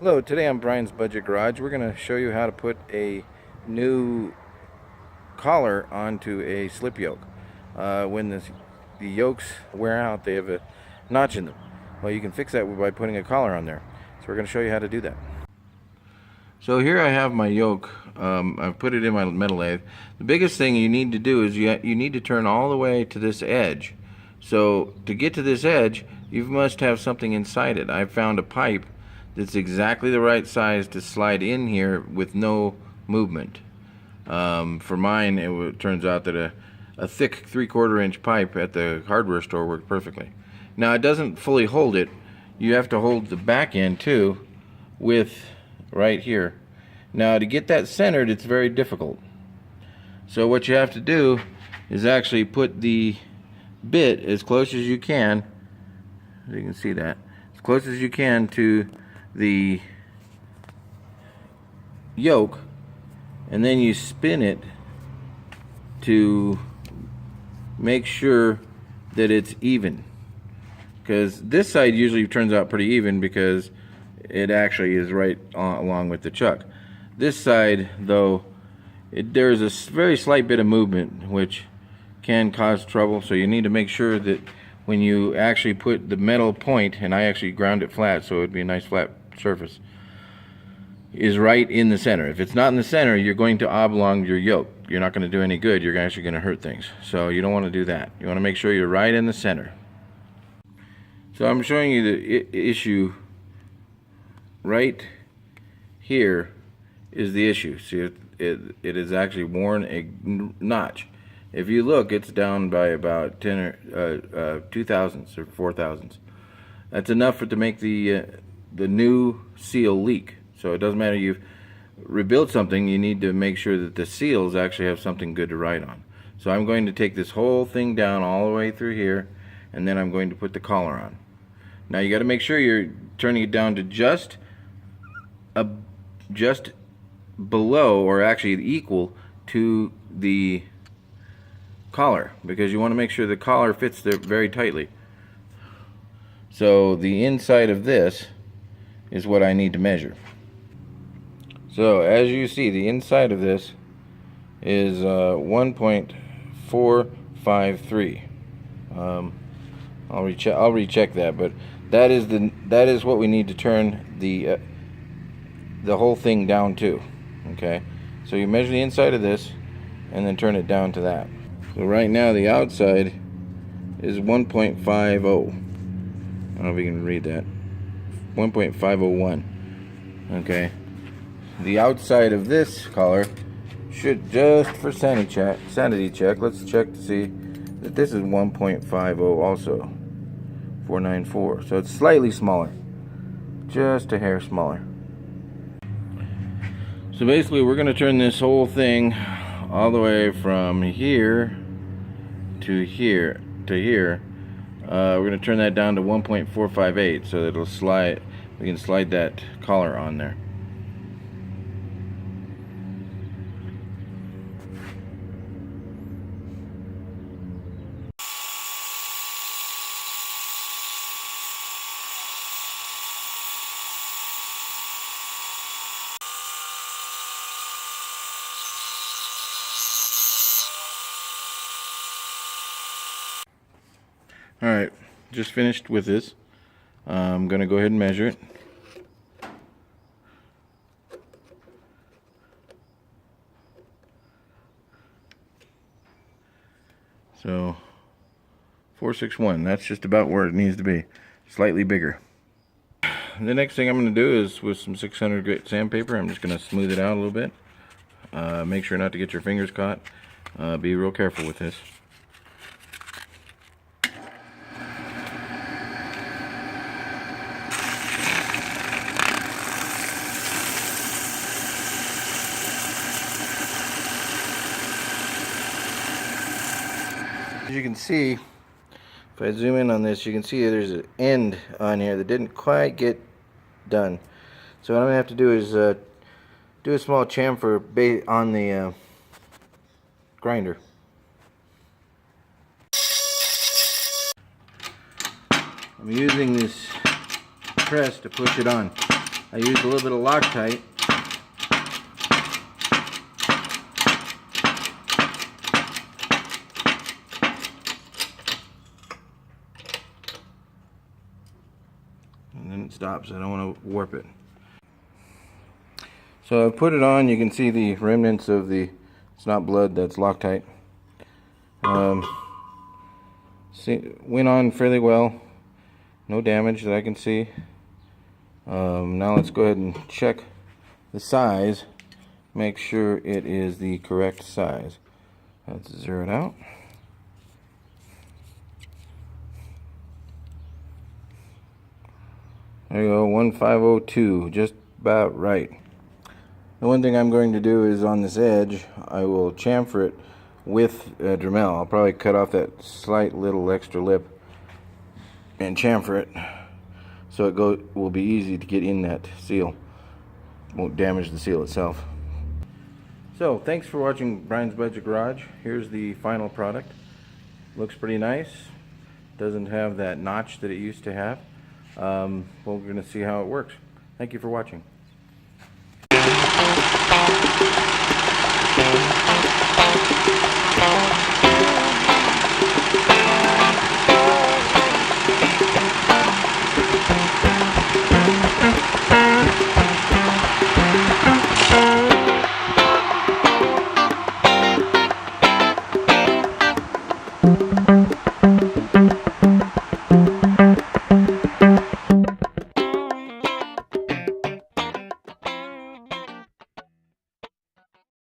Hello, today on Brian's Budget Garage, we're going to show you how to put a new collar onto a slip yoke. When the yokes wear out, they have a notch in them. Well, you can fix that by putting a collar on there. So we're going to show you how to do that. So here I have my yoke. I've put it in my metal lathe. The biggest thing you need to do is you need to turn all the way to this edge. So to get to this edge, you must have something inside it. I've found a pipe that's exactly the right size to slide in here with no movement. For mine, it turns out that a thick 3/4 inch pipe at the hardware store worked perfectly. Now it doesn't fully hold it. You have to hold the back end too with right here. Now to get that centered, it's very difficult. So what you have to do is actually put the bit as close as you can, you can see that, as close as you can to the yoke, and then you spin it to make sure that it's even, because this side usually turns out pretty even because it actually is right along with the chuck. This side though, there's a very slight bit of movement which can cause trouble, so you need to make sure that when you actually put the metal point, and I actually ground it flat so it would be a nice flat surface, is right in the center. If it's not in the center, you're going to oblong your yoke. You're not going to do any good. You're actually going to hurt things. So you don't want to do that. You want to make sure you're right in the center. So I'm showing you the issue right here is the issue. See, it is actually worn a notch. If you look, it's down by about 10 or 2 thousandths or 4 thousandths. That's enough to make the new seal leak. So it doesn't matter you've rebuilt something, you need to make sure that the seals actually have something good to write on. So I'm going to take this whole thing down all the way through here, and then I'm going to put the collar on. Now you got to make sure you're turning it down to just below, or actually equal to the collar, because you want to make sure the collar fits there very tightly. So the inside of this is what I need to measure. So as you see, the inside of this is 1.453. I'll recheck that, but that is what we need to turn the whole thing down to. Okay, so you measure the inside of this and then turn it down to that. So right now the outside is 1.50. I don't know if you can read that. 1.501. Okay. The outside of this collar should, just for sanity check, let's check to see that this is 1.50 also. 494. So it's slightly smaller. Just a hair smaller. So basically we're going to turn this whole thing all the way from here to here to here. We're going to turn that down to 1.458 so that it'll slide. We can slide that collar on there. Alright, just finished with this. I'm going to go ahead and measure it. So 461, that's just about where it needs to be. Slightly bigger. The next thing I'm going to do is with some 600 grit sandpaper, I'm just going to smooth it out a little bit. Make sure not to get your fingers caught. Be real careful with this. As you can see, if I zoom in on this, you can see there's an end on here that didn't quite get done. So what I'm going to have to do is do a small chamfer on the grinder. I'm using this press to push it on. I used a little bit of Loctite. And then it stops. I don't want to warp it. So I put it on. You can see the remnants of the, it's not blood, that's Loctite. Went on fairly well. No damage that I can see. Now let's go ahead and check the size. Make sure it is the correct size. Let's zero it out. There you go, 1502, just about right. The one thing I'm going to do is on this edge, I will chamfer it with Dremel. I'll probably cut off that slight little extra lip and chamfer it so it will be easy to get in that seal. Won't damage the seal itself. So thanks for watching Brian's Budget Garage. Here's the final product. Looks pretty nice. Doesn't have that notch that it used to have. Well, we're going to see how it works. Thank you for watching.